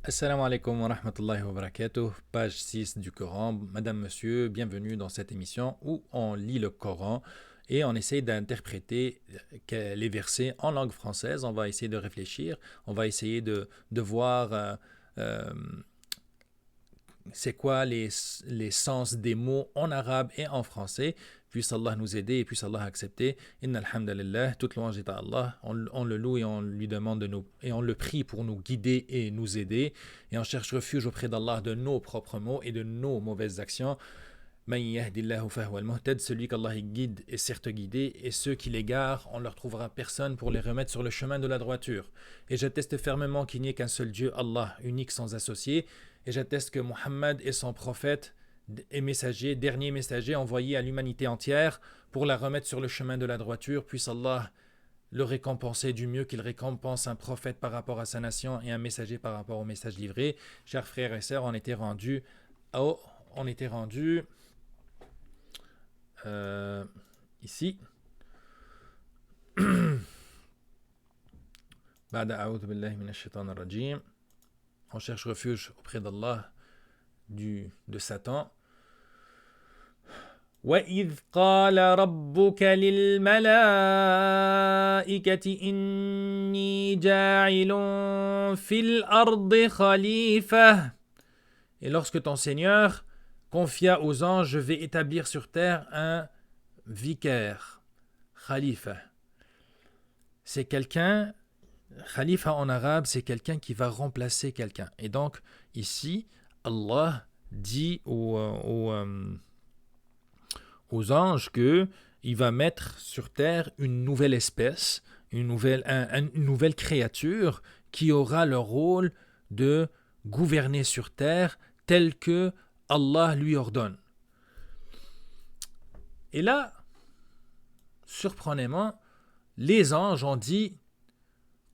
Assalamu alaikum wa rahmatullahi wa barakatuh, page 6 du Coran. Madame, Monsieur, bienvenue dans cette émission où on lit le Coran et on essaie d'interpréter les versets en langue française. On va essayer de réfléchir, on va essayer de voir euh, c'est quoi les sens des mots en arabe et en français. Puisse Allah nous aider et puisse Allah accepter. Inna alhamdulillah, toute louange est à Allah. On le loue et on lui demande et on le prie pour nous guider et nous aider. Et on cherche refuge auprès d'Allah de nos propres mots et de nos mauvaises actions. Man yahdillahu fahuwa al-muhtad, celui qu'Allah guide est certes guidé, et ceux qui l'égarent, on ne leur trouvera personne pour les remettre sur le chemin de la droiture. Et j'atteste fermement qu'il n'y ait qu'un seul Dieu, Allah, unique sans associé, et j'atteste que Muhammad est son prophète et messager, dernier messager envoyé à l'humanité entière pour la remettre sur le chemin de la droiture. Puisse Allah le récompenser du mieux qu'il récompense un prophète par rapport à sa nation et un messager par rapport au message livré. Chers frères et sœurs, on était rendu ici. On cherche refuge auprès d'Allah de Satan. وَإِذْ قَالَ رَبُّكَ لِلْمَلَائِكَةِ إِنِّي جَاعِلٌ فِي الْأَرْضِ خَلِيفَةً. Et lorsque ton Seigneur confia aux anges, je vais établir sur terre un vicaire, khalifa. C'est quelqu'un, khalifa en arabe, c'est quelqu'un qui va remplacer quelqu'un. Et donc, ici, Allah dit aux anges qu'il va mettre sur terre une nouvelle espèce, une nouvelle créature qui aura le rôle de gouverner sur terre tel que Allah lui ordonne. Et là, surprenamment, les anges ont dit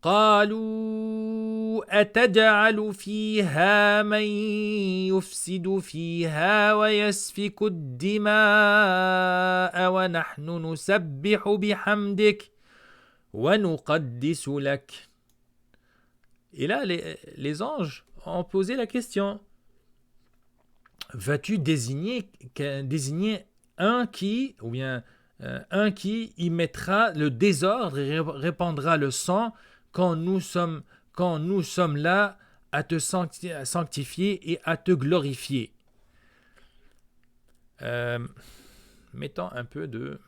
قالوا أتجعل فيها من يفسد فيها ويسفك الدماء ونحن نسبح بحمدك ونقدس لك. Et là, les anges ont posé la question. Vas-tu désigner un qui y mettra le désordre et répandra le sang quand nous sommes là à te sanctifier et à te glorifier. Mettons un peu de...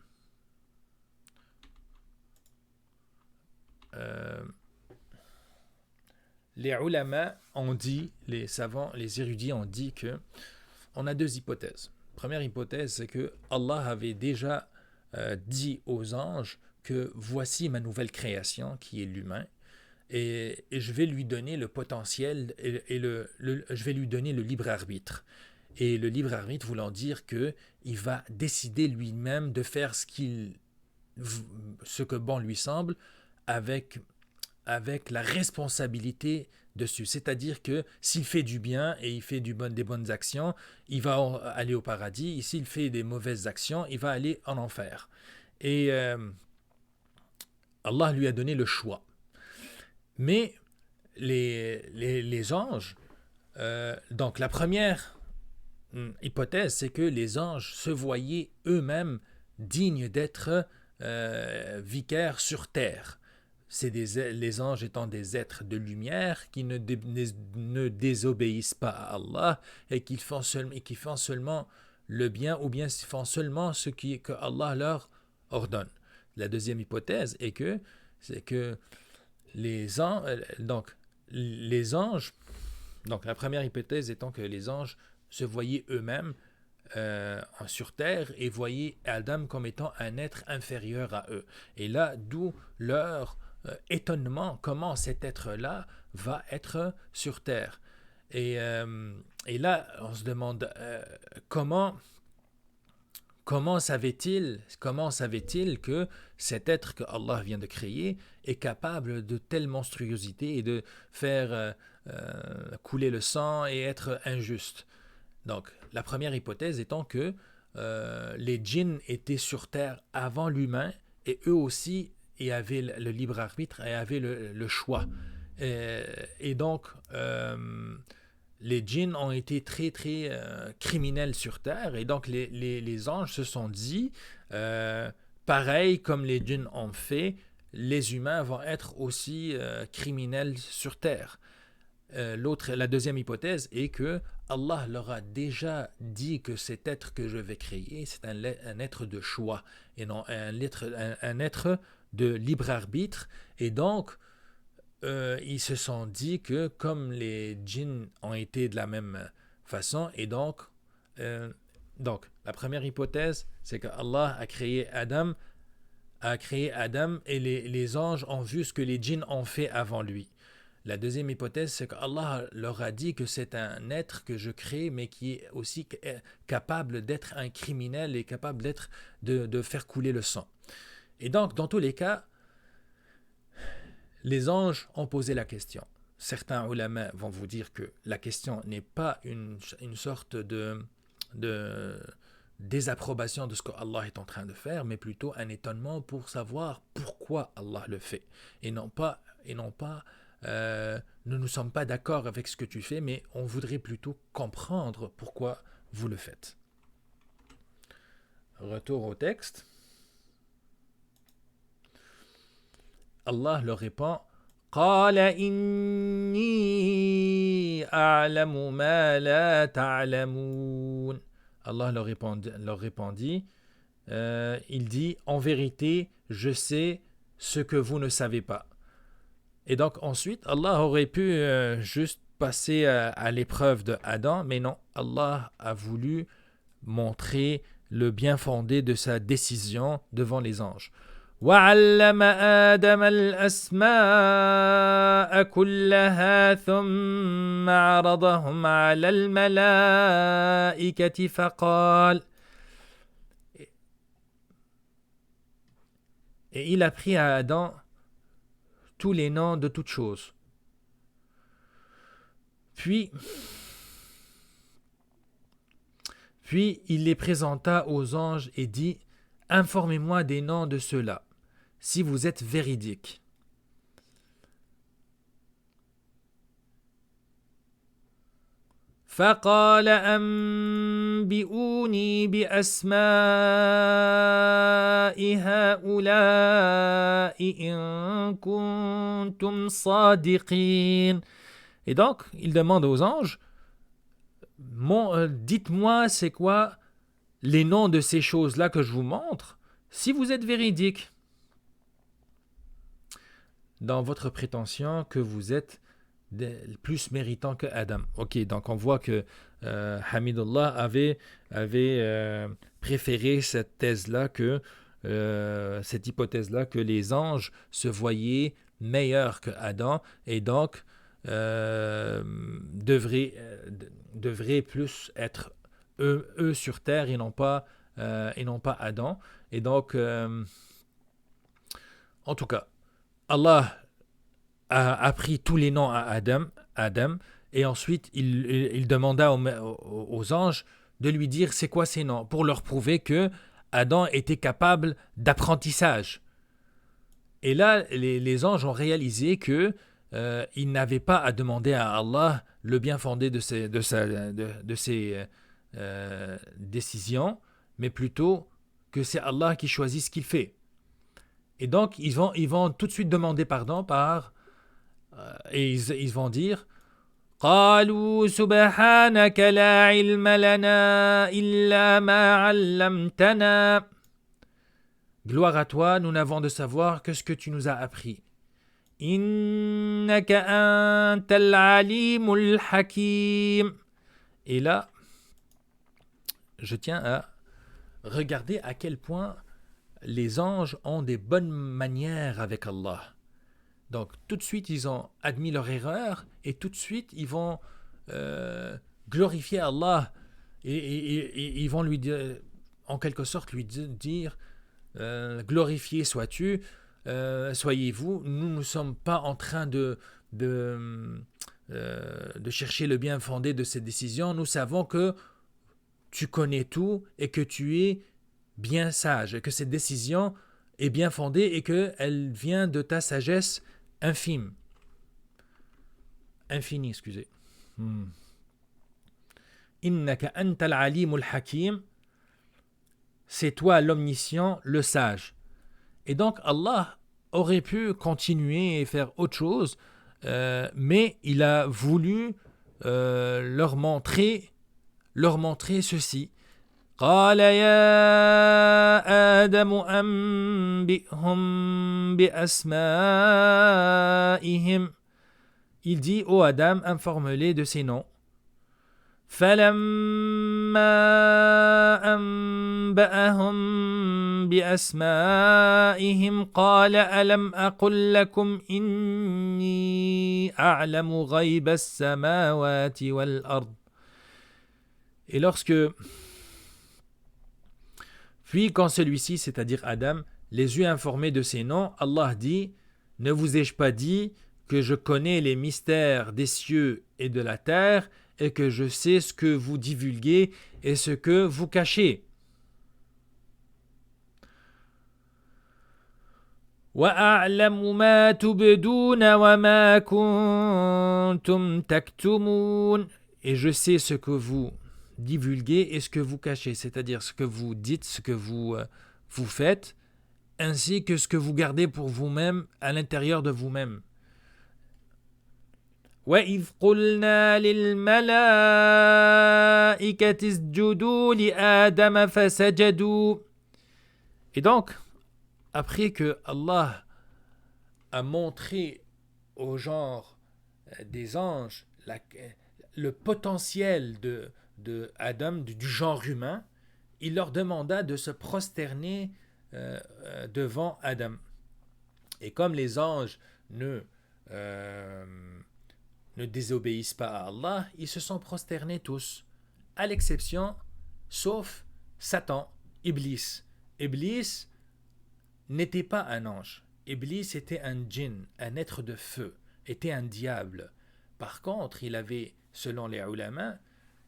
les ulama ont dit, les savants, les érudits ont dit que on a deux hypothèses. Première hypothèse, c'est que Allah avait déjà dit aux anges que voici ma nouvelle création qui est l'humain et je vais lui donner le potentiel et je vais lui donner le libre arbitre. Et le libre arbitre voulant dire qu'il va décider lui-même de faire ce que bon lui semble avec la responsabilité dessus. C'est-à-dire que s'il fait du bien et il fait des bonnes actions, il va aller au paradis. Et s'il fait des mauvaises actions, il va aller en enfer. Et Allah lui a donné le choix. Mais les anges, donc la première hypothèse, c'est que les anges se voyaient eux-mêmes dignes d'être vicaires sur terre. Les anges étant des êtres de lumière qui ne désobéissent pas à Allah et qui font seulement le bien ou bien font seulement ce que Allah leur ordonne. La deuxième hypothèse c'est que les anges, donc la première hypothèse étant que les anges se voyaient eux-mêmes sur terre et voyaient Adam comme étant un être inférieur à eux. Et là, d'où leur étonnement, comment cet être-là va être sur terre. Et là, on se demande comment savait-il que cet être que Allah vient de créer est capable de telle monstruosité et de faire couler le sang et être injuste. Donc, la première hypothèse étant que les djinns étaient sur terre avant l'humain et eux aussi avaient le libre arbitre et avaient le choix. Et donc, les djinns ont été très, très criminels sur Terre. Et donc, les anges se sont dit, pareil comme les djinns ont fait, les humains vont être aussi criminels sur Terre. La deuxième hypothèse est que Allah leur a déjà dit que cet être que je vais créer, c'est un être de choix et non un être de libre arbitre. Et donc, ils se sont dit que comme les djinns ont été de la même façon, et donc la première hypothèse, c'est que Allah a créé Adam et les anges ont vu ce que les djinns ont fait avant lui. La deuxième hypothèse, c'est qu'Allah leur a dit que c'est un être que je crée, mais qui est aussi capable d'être un criminel et capable de faire couler le sang. Et donc, dans tous les cas, les anges ont posé la question. Certains ulama vont vous dire que la question n'est pas une sorte de désapprobation de ce qu'Allah est en train de faire, mais plutôt un étonnement pour savoir pourquoi Allah le fait. Et non pas nous ne sommes pas d'accord avec ce que tu fais, mais on voudrait plutôt comprendre pourquoi vous le faites. Retour au texte. Allah leur répond قال إني أعلم ما لا تعلمون. Allah leur répondit, il dit, en vérité, je sais ce que vous ne savez pas. Et donc ensuite, Allah aurait pu juste passer à l'épreuve de Adam, mais non, Allah a voulu montrer le bien fondé de sa décision devant les anges. وعلم آدم الأسماء كلها ثم عرضهم على الملائكة فقال. Et il a pris à Adam tous les noms de toutes choses. Puis il les présenta aux anges et dit, informez-moi des noms de ceux-là, si vous êtes véridiques. فقال أنبئوني بأسماء هؤلاء إن كنتم صادقين. Et donc, il demande aux anges, dites-moi c'est quoi les noms de ces choses-là que je vous montre, si vous êtes véridiques dans votre prétention que vous êtes plus méritant que Adam. Ok, donc on voit que Hamidullah avait préféré cette thèse-là cette hypothèse-là que les anges se voyaient meilleurs que Adam et donc devraient plus être eux sur terre et non pas Adam. Et donc, en tout cas, Allah a appris tous les noms à Adam et ensuite il demanda aux anges de lui dire c'est quoi ces noms pour leur prouver que Adam était capable d'apprentissage. Et là, les anges ont réalisé que ils n'avaient pas à demander à Allah le bien fondé de ses décisions, mais plutôt que c'est Allah qui choisit ce qu'il fait. Et donc, ils vont tout de suite demander pardon et ils vont dire قالوا سبحانك لا علم لنا إلا ما علمتنا. Gloire à toi, nous n'avons de savoir que ce que tu nous as appris. إنك أنت العليم الحكيم. Et là, je tiens à regarder à quel point les anges ont des bonnes manières avec Allah. Donc, tout de suite, ils ont admis leur erreur et tout de suite, ils vont glorifier Allah et ils vont lui dire, en quelque sorte, lui dire glorifié sois-tu, soyez-vous. Nous ne sommes pas en train de chercher le bien fondé de cette décision. Nous savons que tu connais tout et que tu es bien sage et que cette décision est bien fondée et qu'elle vient de ta sagesse infime. infini, excusez. Innaka anta al-alim al-hakim. C'est toi l'omniscient, le sage. Et donc Allah aurait pu continuer et faire autre chose, mais il a voulu leur montrer ceci. قال يا آدم أنبئهم بأسمائهم. Il dit, ô Adam, informe-les de ces noms. فلما أنبأهم بأسمائهم قال ألم أقل لكم إني أعلم غيب السماوات والأرض. Et puis quand celui-ci, c'est-à-dire Adam, les eut informés de ces noms, Allah dit, ne vous ai-je pas dit que je connais les mystères des cieux et de la terre et que je sais ce que vous divulguez et ce que vous cachez. وَأَعْلَمُ مَا تُبْدُونَ وَمَا كُنْتُمْ تَكْتُمُونَ. Et je sais ce que vous divulguez et ce que vous cachez, c'est-à-dire ce que vous dites, ce que vous faites, ainsi que ce que vous gardez pour vous-même à l'intérieur de vous-même. وَإِذْ قُلْنَا لِلْمَلَائِكَةِ اسْجُدُوا لِآدَمَ فَسَجَدُوا. Et donc, après que Allah a montré au genre des anges le potentiel de Adam, du genre humain, il leur demanda de se prosterner devant Adam. Et comme les anges ne désobéissent pas à Allah, ils se sont prosternés tous, à l'exception, sauf Satan, Iblis. Iblis n'était pas un ange. Iblis était un djinn, un être de feu, était un diable. Par contre, il avait, selon les ulama,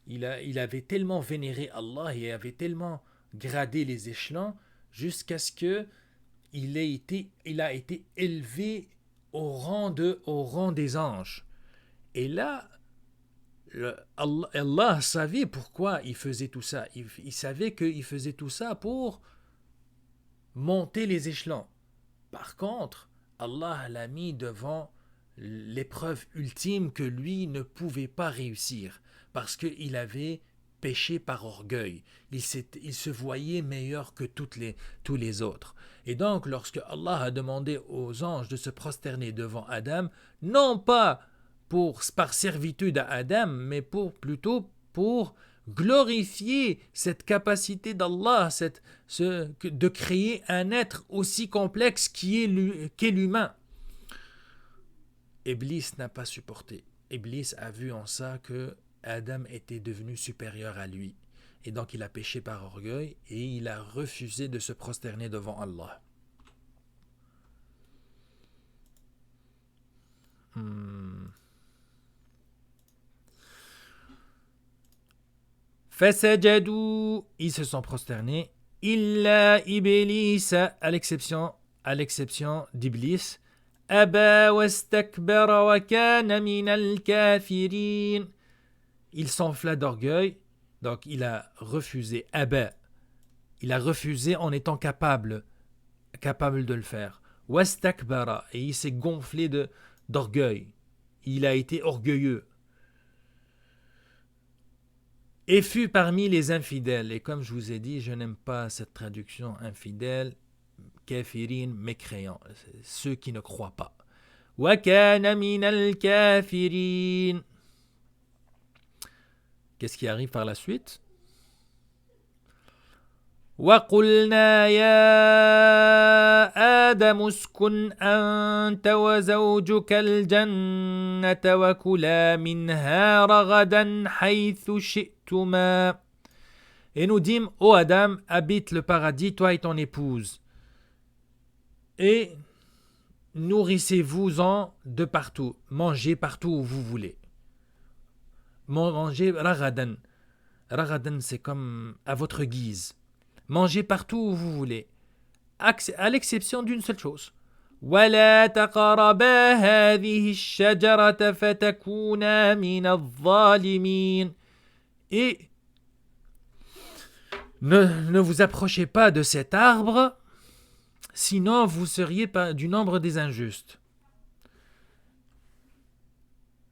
il avait tellement vénéré Allah et avait tellement gradé les échelons jusqu'à ce que il a été élevé au rang des anges. Et là, Allah savait pourquoi il faisait tout ça. Il savait qu'il faisait tout ça pour monter les échelons. Par contre, Allah l'a mis devant l'épreuve ultime que lui ne pouvait pas réussir parce qu'il avait péché par orgueil. Il se voyait meilleur que tous les autres. Et donc, lorsque Allah a demandé aux anges de se prosterner devant Adam, non pas par servitude à Adam, mais plutôt pour glorifier cette capacité d'Allah, de créer un être aussi complexe qu'est l'humain. Iblis n'a pas supporté. Iblis a vu en ça que Adam était devenu supérieur à lui. Et donc il a péché par orgueil et il a refusé de se prosterner devant Allah. Fasajadou, ils se sont prosternés. Illa Iblis, à l'exception d'Iblis. Aba wastakbara wa kana minal kafirin. Il s'enfla d'orgueil, donc il a refusé. Aba, il a refusé en étant capable de le faire. Wastakbara, et il s'est gonflé d'orgueil. Il a été orgueilleux. Et fut parmi les infidèles. Et comme je vous ai dit, je n'aime pas cette traduction infidèle. Kafirin, mécréants, ceux qui ne croient pas. Wa kana minal kafirin. Qu'est-ce qui arrive par la suite? وَقُلْنَا يَا آدَمُ اسْكُنْ أَنْتَ وَزَوْجُكَ الْجَنَّةَ وَكُلَا مِنْهَا رَغَدًا حَيْثُ شِئْتُمَا. Et nous dîmes, ô Adam, habite le paradis, toi et ton épouse, et nourrissez-vous-en de partout, mangez partout où vous voulez. Mangez ragadan. Ragadan, c'est comme à votre guise. Mangez partout où vous voulez, à l'exception d'une seule chose. ولا تقربا هذه الشجرة فتكونا من الظالمين. Et ne vous approchez pas de cet arbre, sinon vous seriez du nombre des injustes.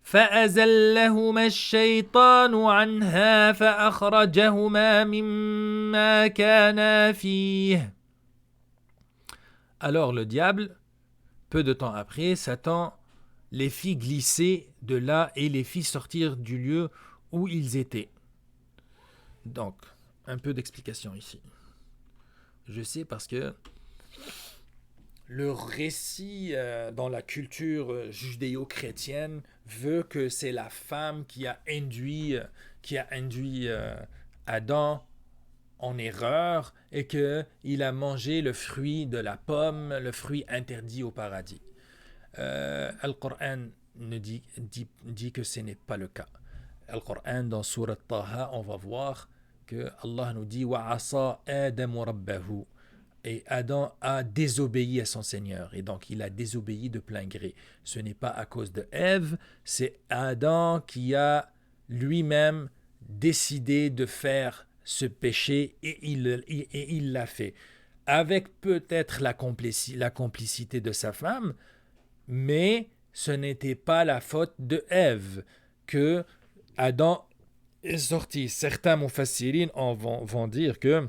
فأزلهما الشيطان عنها فأخرجهما مما كانا فيه. Alors le diable, peu de temps après, Satan les fit glisser de là et les fit sortir du lieu où ils étaient. Donc, un peu d'explication ici. Je sais parce que le récit dans la culture judéo-chrétienne veut que c'est la femme qui a induit Adam en erreur et qu'il a mangé le fruit de la pomme, le fruit interdit au paradis. Al-Qur'an dit que ce n'est pas le cas. Al-Qur'an, dans Surat Taha, on va voir que Allah nous dit « Wa'asa Adamu rabbahu » et Adam a désobéi à son Seigneur. Et donc, il a désobéi de plein gré. Ce n'est pas à cause de Ève, c'est Adam qui a lui-même décidé de faire ce péché et il l'a fait. Avec peut-être la complicité de sa femme, mais ce n'était pas la faute de Ève que Adam est sorti. Certains mufassirin vont dire que,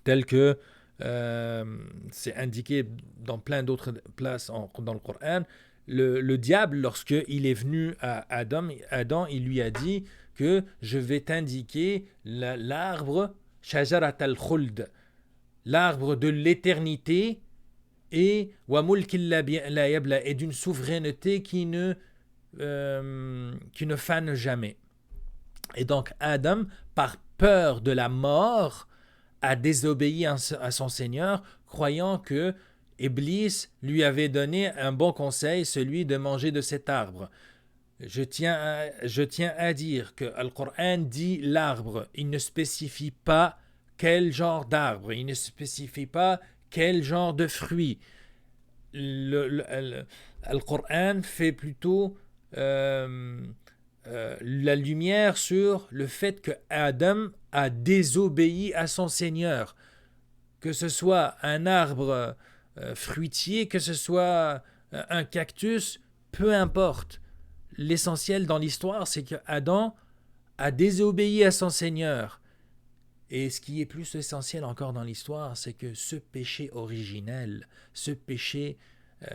tel que c'est indiqué dans plein d'autres places dans le Coran, le diable, lorsqu'il est venu à Adam, il lui a dit que je vais t'indiquer l'arbre shajarat al-khuld, l'arbre de l'éternité, et wa mulkin la yabla, et d'une souveraineté qui ne fane jamais. Et donc Adam, par peur de la mort, a désobéi à son Seigneur, croyant que Iblis lui avait donné un bon conseil, celui de manger de cet arbre. Je tiens à dire que le Coran dit l'arbre, il ne spécifie pas quel genre d'arbre, il ne spécifie pas quel genre de fruit. Le Coran fait plutôt la lumière sur le fait que Adam a désobéi à son Seigneur, que ce soit un arbre fruitier, que ce soit un cactus, peu importe. L'essentiel dans l'histoire, c'est que Adam a désobéi à son Seigneur. Et ce qui est plus essentiel encore dans l'histoire, c'est que ce péché originel, ce péché,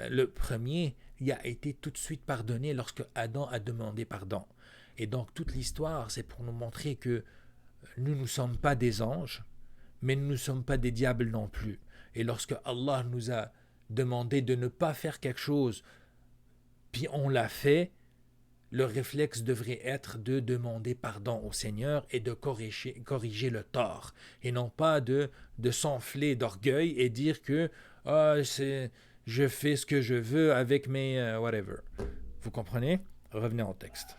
le premier, il a été tout de suite pardonné lorsque Adam a demandé pardon. Et donc toute l'histoire, c'est pour nous montrer que nous ne sommes pas des anges, mais nous ne sommes pas des diables non plus. Et lorsque Allah nous a demandé de ne pas faire quelque chose, puis on l'a fait, le réflexe devrait être de demander pardon au Seigneur et de corriger le tort, et non pas de s'enfler d'orgueil et dire que je fais ce que je veux avec mes whatever. Vous comprenez? Revenez au texte.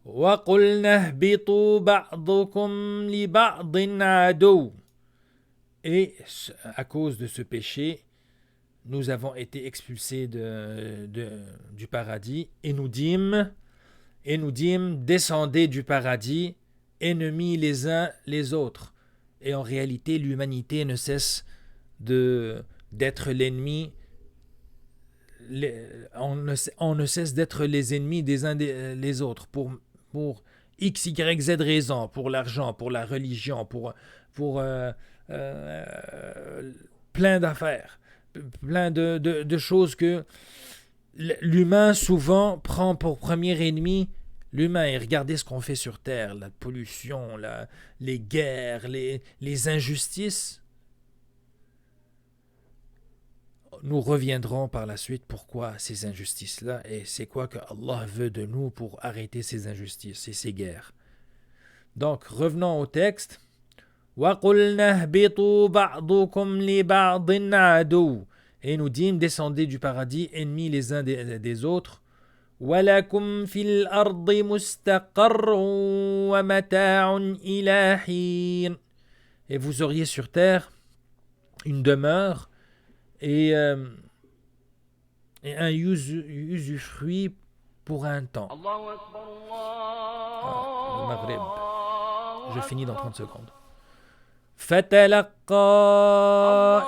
وَقُلْنَا اهْبِطُوا بَعْضُكُمْ لِبَعْضٍ عَدُوٌّ. Et à cause de ce péché, nous avons été expulsés du paradis, et nous dîmes, descendez du paradis, ennemis les uns les autres. Et en réalité, l'humanité ne cesse d'être l'ennemi. On ne cesse d'être les ennemis des uns des autres pour X, Y, Z raisons, pour l'argent, pour la religion, pour plein d'affaires, plein de choses que l'humain souvent prend pour premier ennemi. L'humain, et regardez ce qu'on fait sur Terre, la pollution, les guerres, les injustices. Nous reviendrons par la suite pourquoi ces injustices-là et c'est quoi que Allah veut de nous pour arrêter ces injustices et ces guerres. Donc, revenons au texte. وَقُلْنَا اهْبِطُوا بَعْضُكُمْ لِبَعْضٍ عَدُوٌّ. Et nous dîmes, descendez du paradis, ennemis les uns des autres. وَلَكُمْ فِي الْأَرْضِ مُسْتَقَرٌّ وَمَتَاعٌ إِلَى حِينٍ. et vous auriez sur terre une demeure et un usufruit pour un temps. Le Maghreb. Je finis dans 30 secondes. فتلقى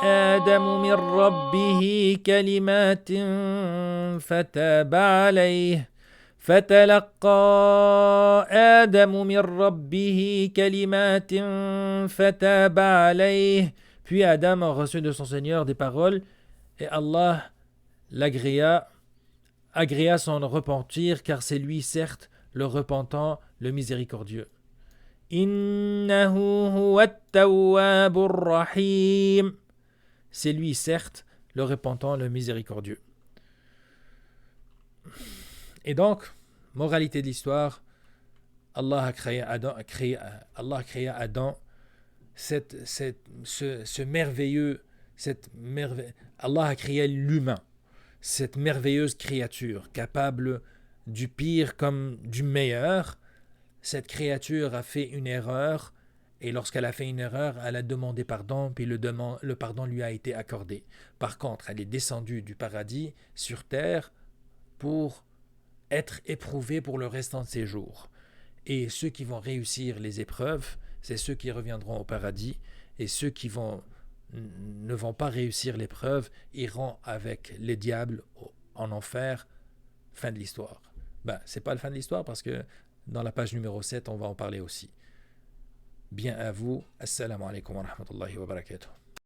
آدم من ربه كلمات فتاب عليه فتلقى آدم من ربه كلمات فتاب عليه. Puis Adam a reçu de son Seigneur des paroles et Allah agréa son repentir, car c'est lui certes le repentant, le miséricordieux. Innahu huwa at-tawwabur rahim. C'est lui certes le repentant, le miséricordieux. Et donc, moralité de l'histoire, Allah a créé Adam, ce merveilleux, Allah a créé l'humain, cette merveilleuse créature, capable du pire comme du meilleur. Cette créature a fait une erreur, et lorsqu'elle a fait une erreur, elle a demandé pardon, puis le pardon lui a été accordé. Par contre, elle est descendue du paradis sur terre pour être éprouvée pour le restant de ses jours. Et ceux qui vont réussir les épreuves, c'est ceux qui reviendront au paradis, et ceux qui ne vont pas réussir l'épreuve iront avec les diables en enfer. Fin de l'histoire. C'est pas la fin de l'histoire parce que dans la page numéro 7, on va en parler aussi. Bien à vous. Assalamu alaikum wa rahmatullahi wa barakatuh.